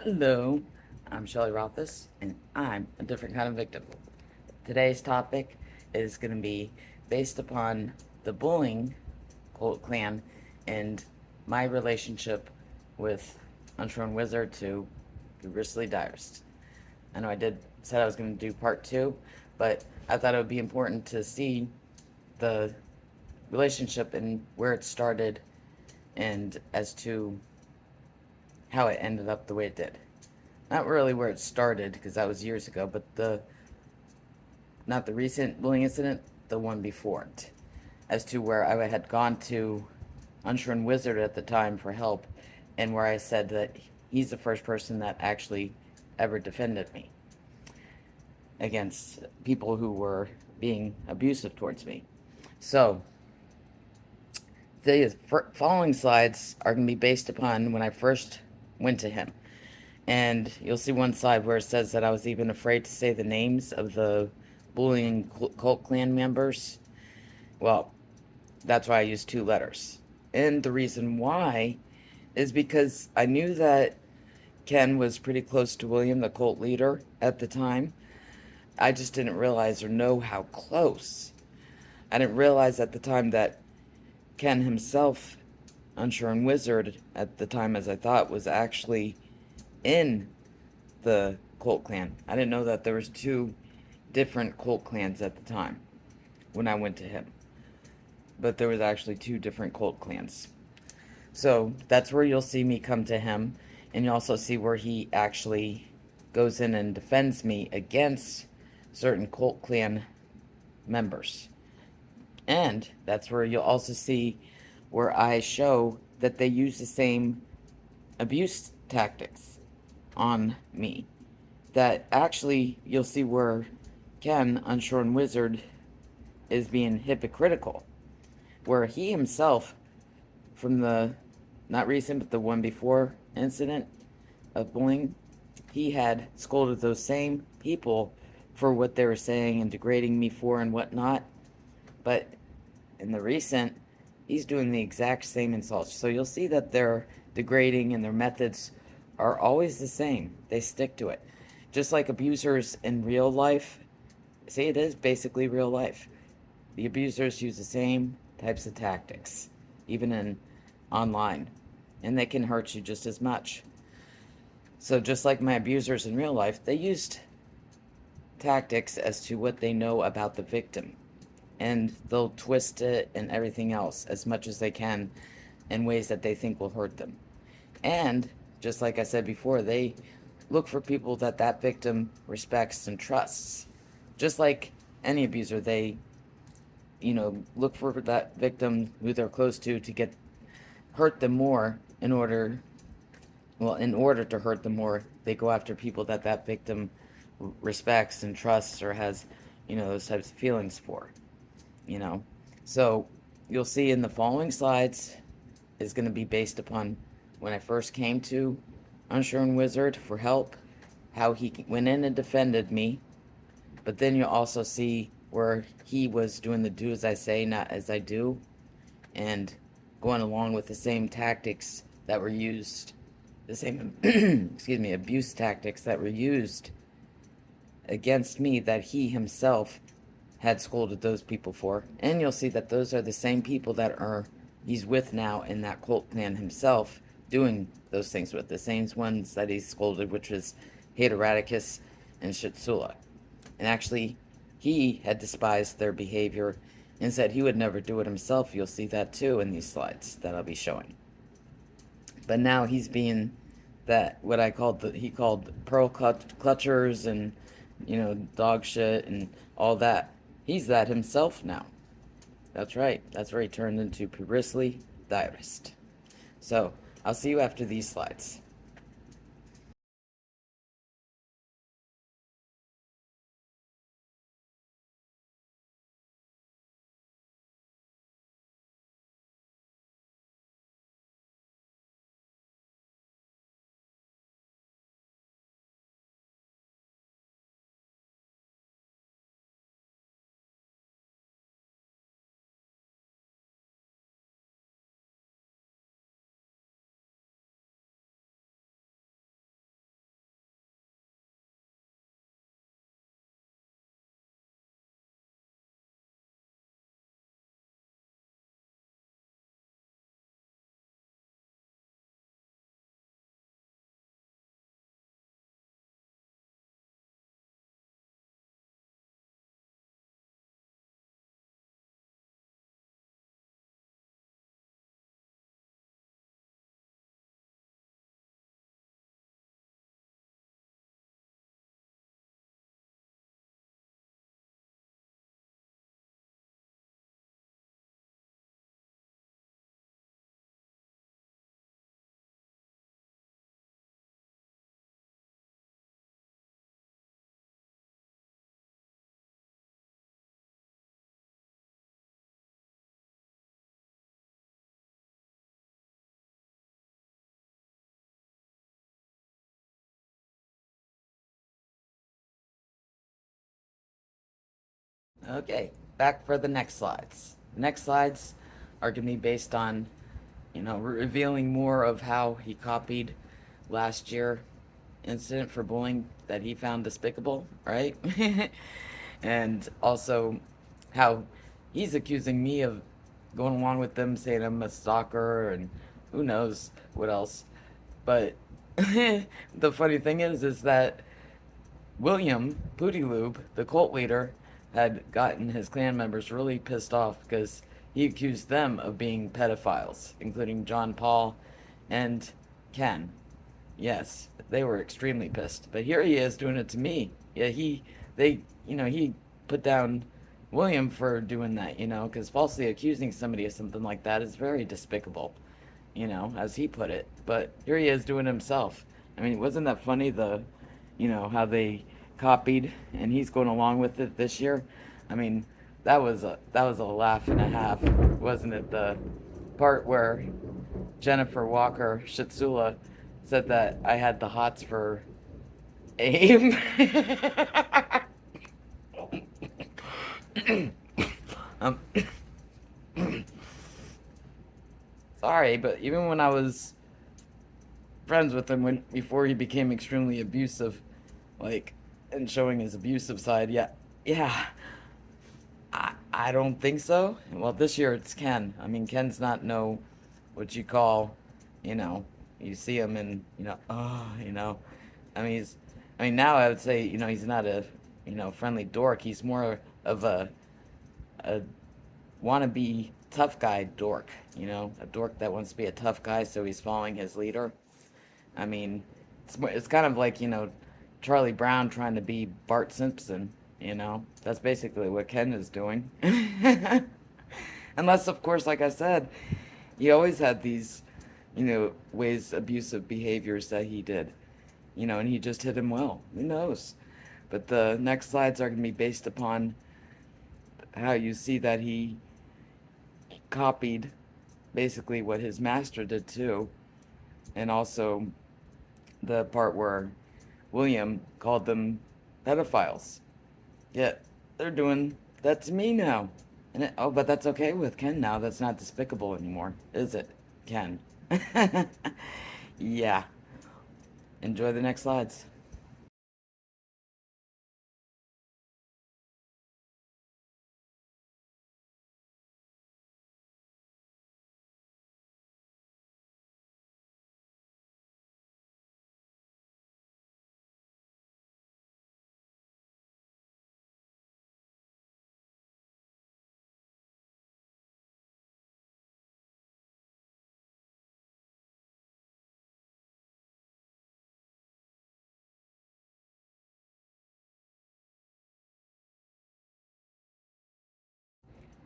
Hello, I'm Shelley Rothus, and I'm a different kind of victim. Today's topic is going to be based upon the bullying clan and my relationship with Unshorn Wizard to Pubristly Direst. I know said I was going to do part two, but I thought it would be important to see the relationship and where it started and as to how it ended up the way it did. Not really where it started, because that was years ago, but not the recent bullying incident, the one before it, as to where I had gone to Unshorn Wizard at the time for help, and where I said that he's the first person that actually ever defended me against people who were being abusive towards me. So, the following slides are going to be based upon when I first went to him. And you'll see one side where it says that I was even afraid to say the names of the bullying cult clan members. Well, that's why I used two letters. And the reason why is because I knew that Ken was pretty close to William, the cult leader, at the time. I just didn't realize or know how close. I didn't realize at the time that Ken himself, Unshorn Wizard, at the time as I thought, was actually in the cult clan. I didn't know that there was two different cult clans at the time when I went to him. But there was actually two different cult clans. So that's where you'll see me come to him, and you also see where he actually goes in and defends me against certain cult clan members. And that's where you'll also see where I show that they use the same abuse tactics on me. That actually you'll see where Ken, Unshorn Wizard, is being hypocritical. Where he himself, from the not recent but the one before incident of bullying, he had scolded those same people for what they were saying and degrading me for and whatnot. But in the recent, he's doing the exact same insults. So you'll see that they're degrading and their methods are always the same. They stick to it. Just like abusers in real life, see, it is basically real life. The abusers use the same types of tactics, even in online, and they can hurt you just as much. So just like my abusers in real life, they used tactics as to what they know about the victim, and they'll twist it and everything else as much as they can in ways that they think will hurt them. And just like I said before, they look for people that victim respects and trusts. Just like any abuser, they look for that victim who they're close to get hurt them more in order to hurt them more, they go after people that victim respects and trusts or has, those types of feelings for, you know. So you'll see in the following slides is going to be based upon when I first came to Unshorn Wizard for help, how he went in and defended me, but then you'll also see where he was doing the do as I say, not as I do, and going along with the same tactics that were used, the same, excuse me, abuse tactics that were used against me that he himself had scolded those people for. And you'll see that those are the same people that he's with now in that cult clan himself, doing those things with. The same ones that he scolded, which was Hateradicus and Shitsula. And actually, he had despised their behavior and said he would never do it himself. You'll see that too in these slides that I'll be showing. But now he's being what I called, he called pearl clutchers and, dog shit and all that. He's that himself now. That's right. That's where he turned into Pubristly Direst. So, I'll see you after these slides. Okay, back for the next slides. The next slides are going to be based on, revealing more of how he copied last year incident for bullying that he found despicable, right? And also how he's accusing me of going along with them, saying I'm a stalker and who knows what else. But the funny thing is that William Pootyloob, the cult leader, had gotten his clan members really pissed off because he accused them of being pedophiles, including John Paul and Ken. Yes, they were extremely pissed. But here he is doing it to me. Yeah, he put down William for doing that, because falsely accusing somebody of something like that is very despicable, as he put it. But here he is doing it himself. I mean, wasn't that funny, how they copied and he's going along with it this year? I mean, that was a laugh and a half, wasn't it? The part where Jennifer Walker Shitsula said that I had the hots for AIM. um, sorry, but even when I was friends with him before he became extremely abusive, like, and showing his abusive side, yeah, I don't think so. Well, this year it's Ken. I mean, Ken's not no what you call, you know, you see him and I mean, now I would say, he's not a, friendly dork. He's more of a wannabe tough guy dork, a dork that wants to be a tough guy, so he's following his leader. I mean, it's kind of like, Charlie Brown trying to be Bart Simpson, That's basically what Ken is doing. Unless, of course, like I said, he always had these, ways, abusive behaviors that he did, and he just hit him well. Who knows? But the next slides are going to be based upon how you see that he copied basically what his master did too, and also the part where William called them pedophiles. Yet they're doing that to me now. But that's okay with Ken now. That's not despicable anymore, is it, Ken? Yeah. Enjoy the next slides.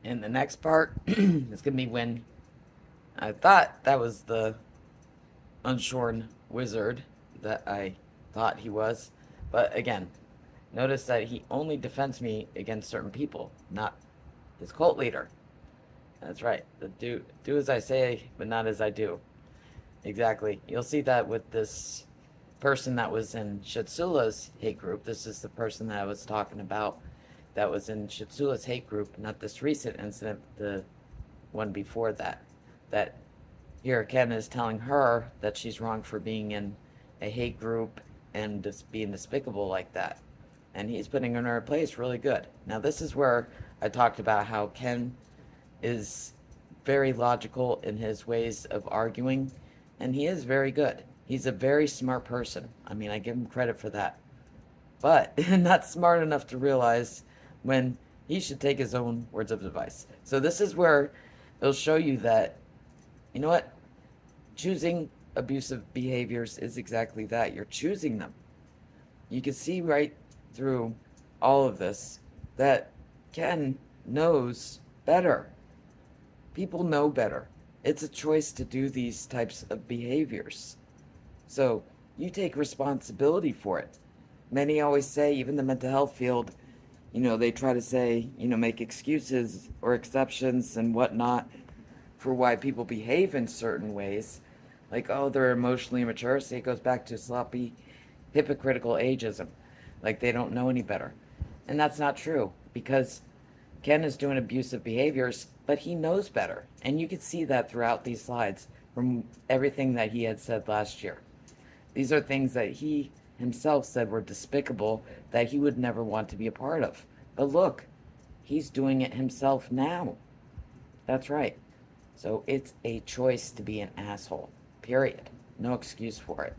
In the next part, it's going to be when I thought that was the Unshorn Wizard that I thought he was. But again, notice that he only defends me against certain people, not his cult leader. That's right. Do as I say, but not as I do. Exactly. You'll see that with this person that was in Shitsula's hate group. This is the person that I was talking about that was in Shitsula's hate group, not this recent incident, the one before that. That here Ken is telling her that she's wrong for being in a hate group and just being despicable like that. And he's putting her in her place really good. Now this is where I talked about how Ken is very logical in his ways of arguing, and he is very good. He's a very smart person. I mean, I give him credit for that. But not smart enough to realize when he should take his own words of advice. So this is where it'll show you that, you know what? Choosing abusive behaviors is exactly that. You're choosing them. You can see right through all of this that Ken knows better. People know better. It's a choice to do these types of behaviors. So you take responsibility for it. Many always say, even the mental health field, they try to say, make excuses or exceptions and whatnot for why people behave in certain ways. Like, oh, they're emotionally immature. See, it goes back to sloppy, hypocritical ageism. Like they don't know any better. And that's not true, because Ken is doing abusive behaviors, but he knows better. And you could see that throughout these slides from everything that he had said last year. These are things that he himself said were despicable, that he would never want to be a part of. But look, he's doing it himself now. That's right. So it's a choice to be an asshole. Period. No excuse for it.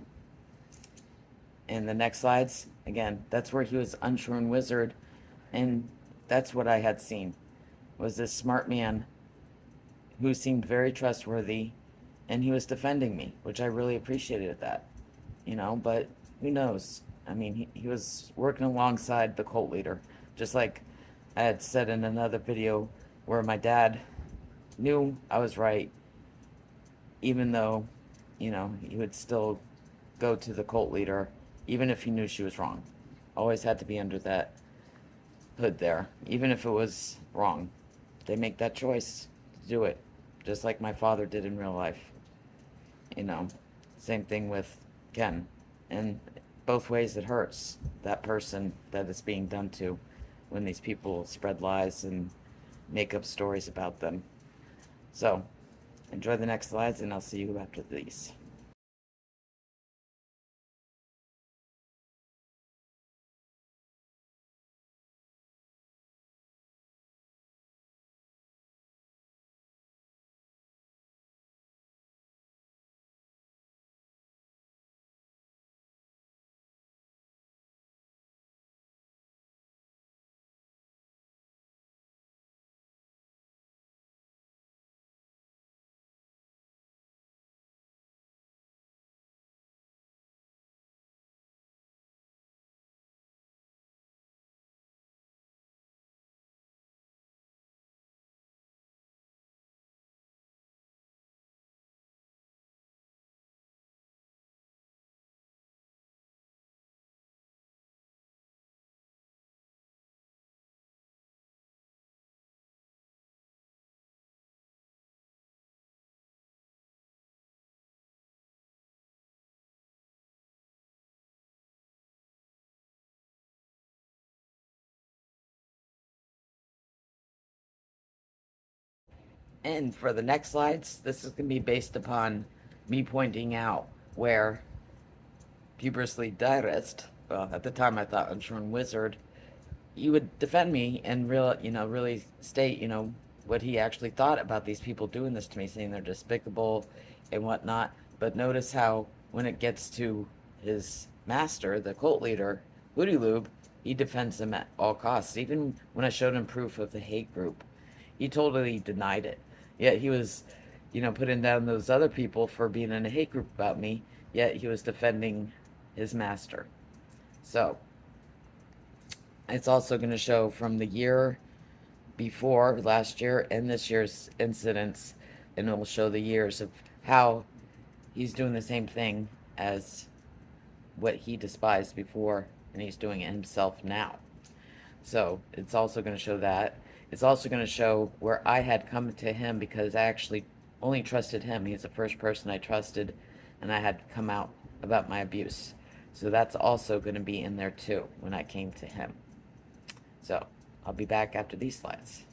And the next slides, again, that's where he was Unshorn Wizard. And that's what I had seen, was this smart man who seemed very trustworthy, and he was defending me, which I really appreciated that. But who knows? I mean, he was working alongside the cult leader, just like I had said in another video where my dad knew I was right, even though, he would still go to the cult leader, even if he knew she was wrong. Always had to be under that hood there, even if it was wrong. They make that choice to do it, just like my father did in real life. You know, same thing with Ken. And both ways it hurts that person that it's being done to when these people spread lies and make up stories about them. So, enjoy the next slides, and I'll see you after these. And for the next slides, this is going to be based upon me pointing out where Pubristly Direst, well, at the time I thought Unshorn Wizard, he would defend me and really state, what he actually thought about these people doing this to me, saying they're despicable and whatnot. But notice how when it gets to his master, the cult leader, Hootie Loob, he defends him at all costs. Even when I showed him proof of the hate group, he totally denied it. Yet he was, putting down those other people for being in a hate group about me, yet he was defending his master. So, it's also going to show from the year before last year and this year's incidents, and it will show the years of how he's doing the same thing as what he despised before, and he's doing it himself now. So it's also going to show that. It's also going to show where I had come to him because I actually only trusted him. He's the first person I trusted, and I had come out about my abuse. So that's also going to be in there too when I came to him. So I'll be back after these slides.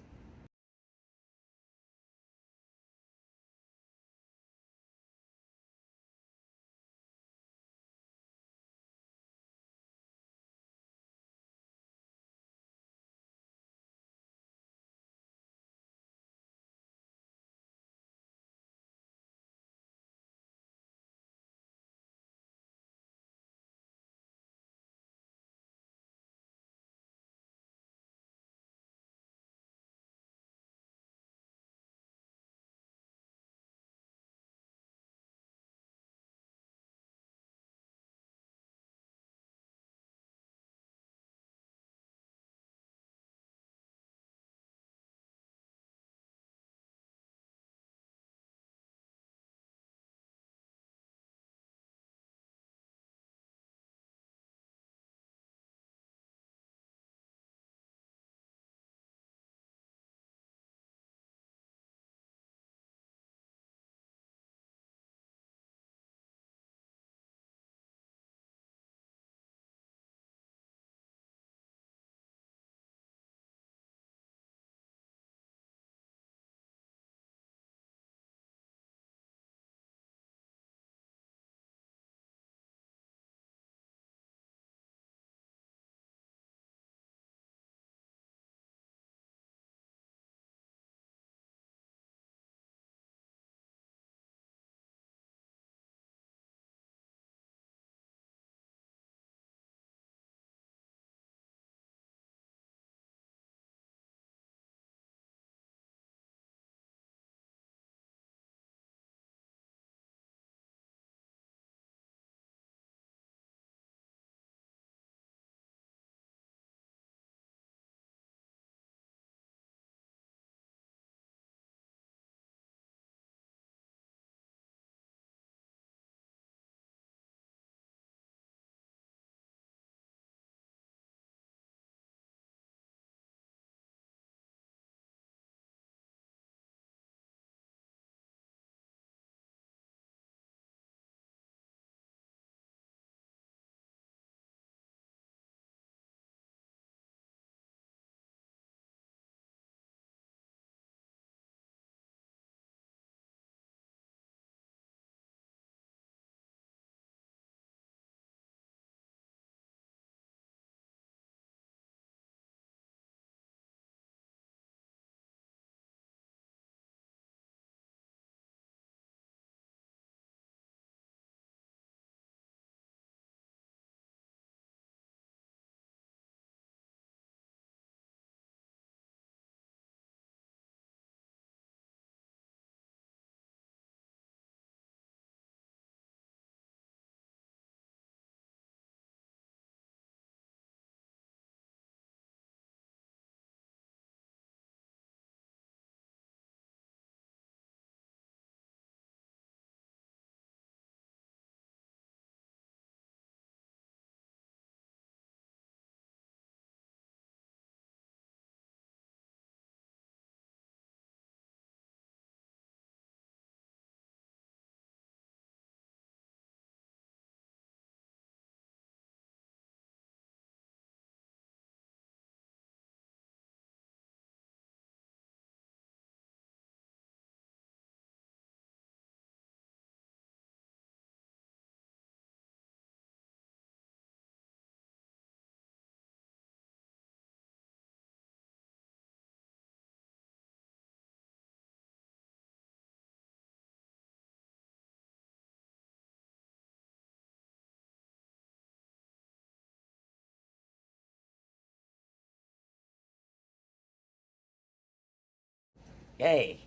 Okay,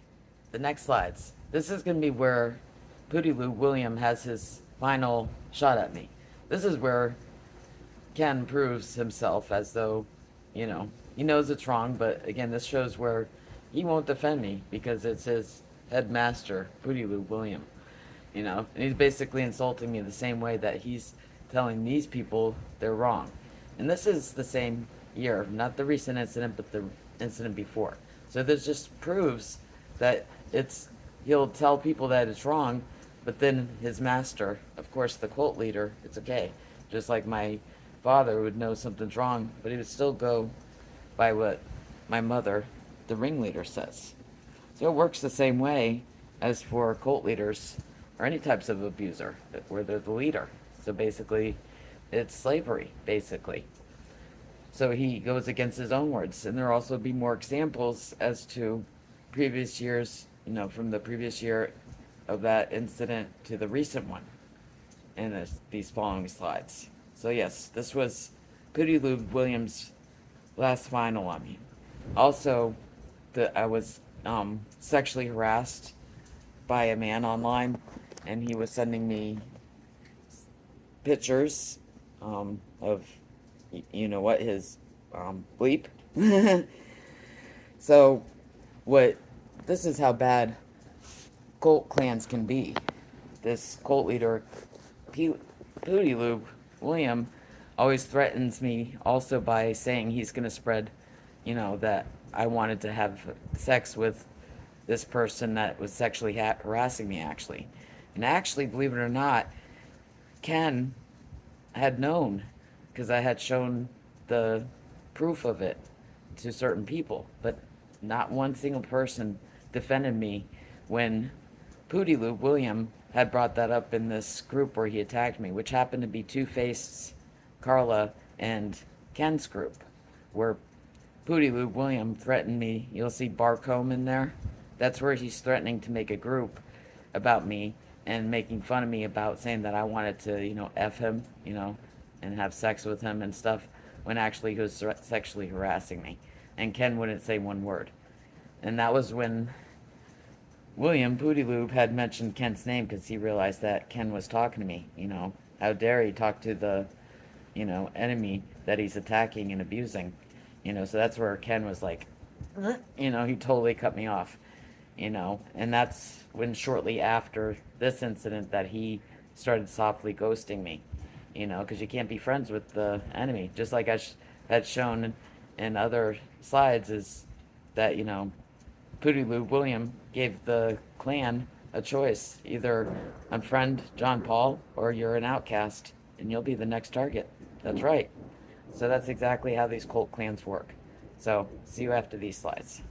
the next slides. This is going to be where Lou William has his final shot at me. This is where Ken proves himself as though, you know, he knows it's wrong, but again, this shows where he won't defend me because it's his headmaster, Lou William. And he's basically insulting me the same way that he's telling these people they're wrong. And this is the same year, not the recent incident, but the incident before. So this just proves that he'll tell people that it's wrong, but then his master, of course, the cult leader, it's okay. Just like my father would know something's wrong, but he would still go by what my mother, the ringleader, says. So it works the same way as for cult leaders or any types of abuser, where they're the leader. So basically, it's slavery, basically. So he goes against his own words. And there'll also be more examples as to previous years, from the previous year of that incident to the recent one in these following slides. So yes, this was Lou Williams' last final on me. Also, I was sexually harassed by a man online, and he was sending me pictures of, his bleep. So, this is how bad cult clans can be. This cult leader, Lou William, always threatens me also by saying he's going to spread, that I wanted to have sex with this person that was sexually harassing me, actually. And actually, believe it or not, Ken had known because I had shown the proof of it to certain people, but not one single person defended me when Lou William had brought that up in this group where he attacked me, which happened to be Two-Faced, Carla, and Ken's group, where Lou William threatened me. You'll see Barcombe in there. That's where he's threatening to make a group about me and making fun of me about saying that I wanted to, F him, and have sex with him and stuff, when actually he was sexually harassing me. And Ken wouldn't say one word. And that was when William Lou had mentioned Ken's name because he realized that Ken was talking to me. How dare he talk to the, enemy that he's attacking and abusing. So that's where Ken was like, he totally cut me off. And that's when shortly after this incident that he started softly ghosting me, because you can't be friends with the enemy. Just like I had shown in other slides, is that, Lou William gave the clan a choice. Either unfriend John Paul or you're an outcast and you'll be the next target. That's right. So that's exactly how these cult clans work. So see you after these slides.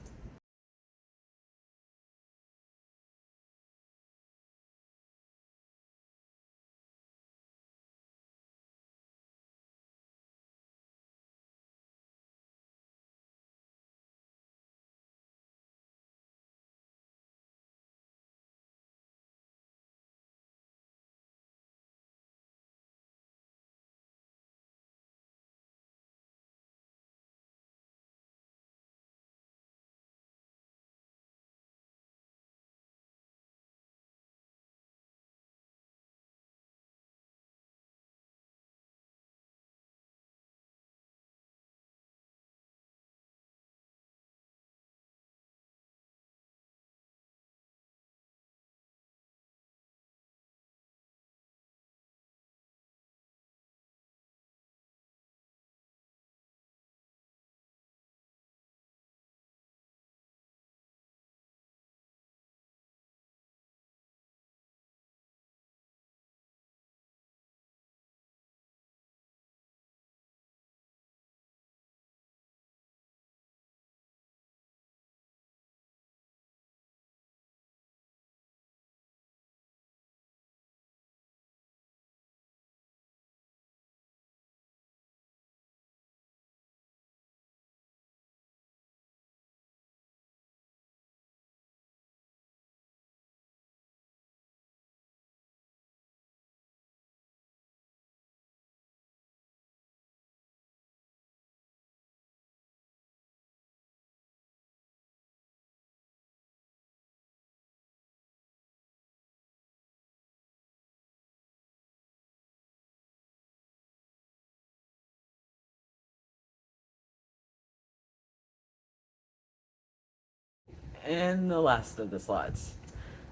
And the last of the slides.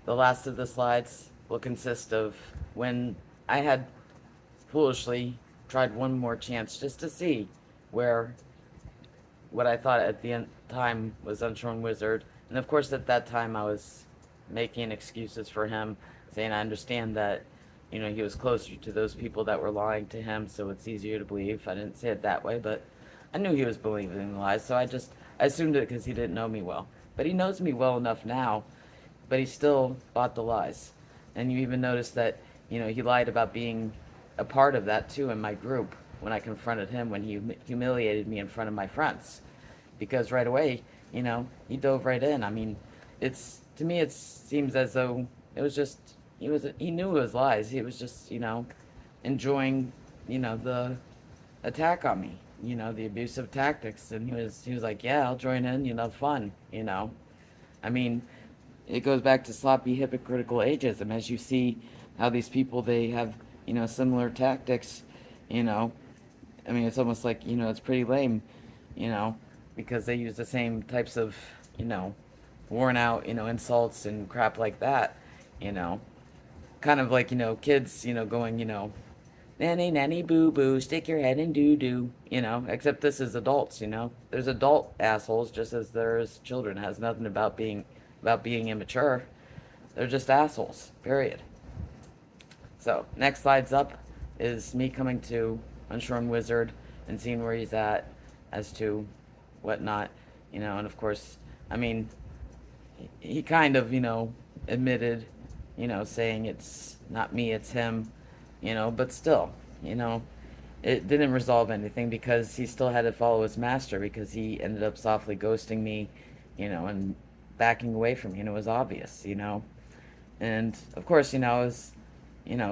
The last of the slides will consist of when I had foolishly tried one more chance just to see where what I thought at the time was Unshorn Wizard. And of course, at that time, I was making excuses for him, saying I understand that, he was closer to those people that were lying to him, so it's easier to believe. I didn't say it that way, but I knew he was believing the lies, so I assumed it because he didn't know me well. But he knows me well enough now, but he still bought the lies. And you even notice that, he lied about being a part of that too in my group when I confronted him when he humiliated me in front of my friends. Because right away, he dove right in. I mean, to me it seems as though it was just he knew it was lies. He was just, enjoying, the attack on me, the abusive tactics, and he was like, yeah, I'll join in, fun. I mean, it goes back to sloppy hypocritical ageism. As you see how these people, they have, similar tactics, you know. I mean, it's almost like, it's pretty lame, you know, because they use the same types of, worn out, insults and crap like that, you know. Kind of like, kids, going, nanny, nanny, boo boo, stick your head in doo doo, except this is adults. There's adult assholes just as there's children. It has nothing about being immature. They're just assholes, period. So, next slide's up is me coming to Unshorn Wizard and seeing where he's at as to whatnot, and of course, I mean, he kind of, admitted, saying it's not me, it's him, but still, it didn't resolve anything because he still had to follow his master because he ended up softly ghosting me, and backing away from me, and it was obvious, and of course, I was,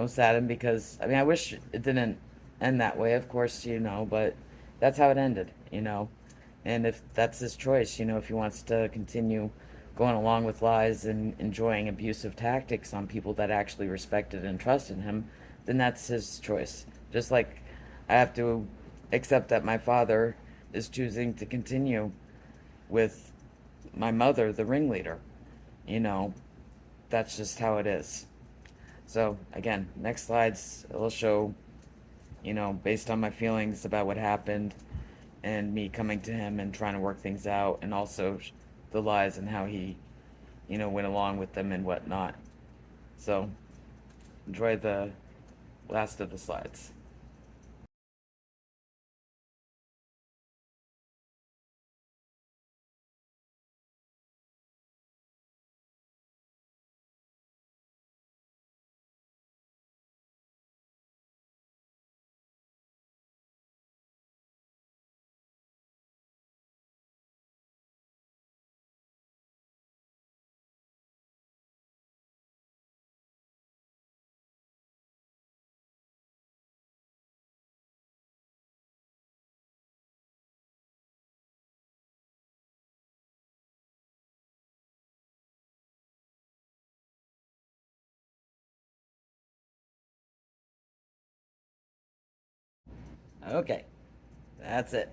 saddened because, I mean, I wish it didn't end that way, of course, but that's how it ended, and if that's his choice, if he wants to continue going along with lies and enjoying abusive tactics on people that actually respected and trusted him, then that's his choice. Just like I have to accept that my father is choosing to continue with my mother, the ringleader. You know, that's just how it is. So, again, next slides will show, based on my feelings about what happened and me coming to him and trying to work things out, and also the lies and how he, went along with them and whatnot. So, enjoy the last of the slides. Okay, that's it.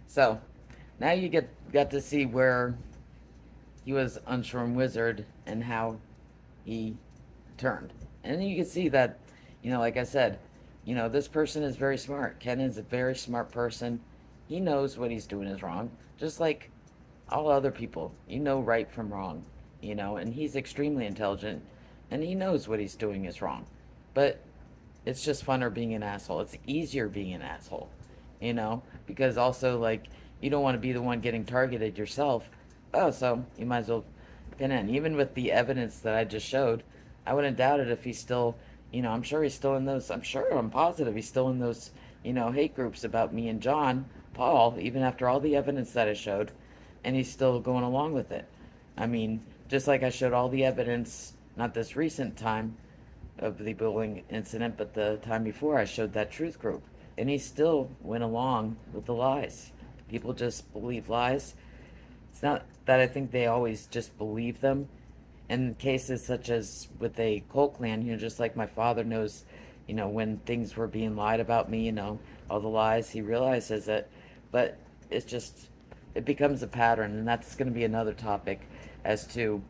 So, now you got to see where he was Unshorn Wizard and how he turned. And then you can see that, like I said, this person is very smart. Ken is a very smart person. He knows what he's doing is wrong, just like all other people. Right from wrong, and he's extremely intelligent, and he knows what he's doing is wrong. But it's just funner being an asshole. It's easier being an asshole, because also, like, you don't want to be the one getting targeted yourself. Oh, so you might as well pin in. Even with the evidence that I just showed, I wouldn't doubt it if he's still, I'm sure he's still in those, I'm positive he's still in those, hate groups about me and John Paul, even after all the evidence that I showed, and he's still going along with it. I mean, just like I showed all the evidence, not this recent time of the bullying incident, but the time before I showed that truth group, and he still went along with the lies. People just believe lies. It's not that I think they always just believe them. In cases such as with a cult clan, just like my father knows, when things were being lied about me, all the lies, he realizes it. But it's just it becomes a pattern, and that's going to be another topic as to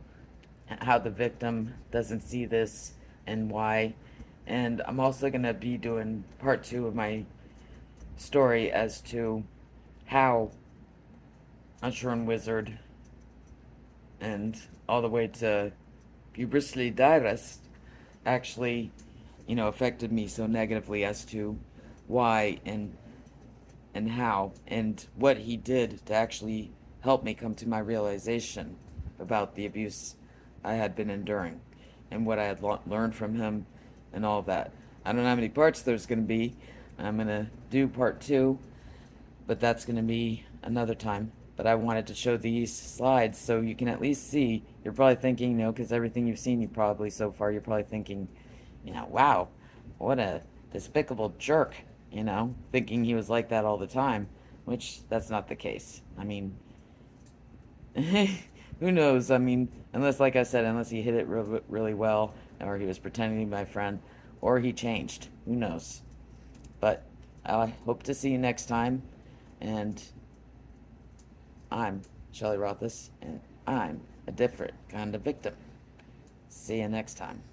how the victim doesn't see this and why. And I'm also going to be doing part two of my story as to how Unshorn Wizard and all the way to Pubristly Direst actually, affected me so negatively as to why and how and what he did to actually help me come to my realization about the abuse I had been enduring and what I had learned from him and all of that. I don't know how many parts there's going to be. I'm going to do part two, but that's going to be another time. But I wanted to show these slides so you can at least see. You're probably thinking, because everything you've seen, you're probably thinking, wow, what a despicable jerk, thinking he was like that all the time, which that's not the case. I mean, who knows? I mean, like I said, unless he hit it really well, or he was pretending to be my friend, or he changed. Who knows? But I hope to see you next time, and I'm Shelley Rothus, and I'm a different kind of victim. See you next time.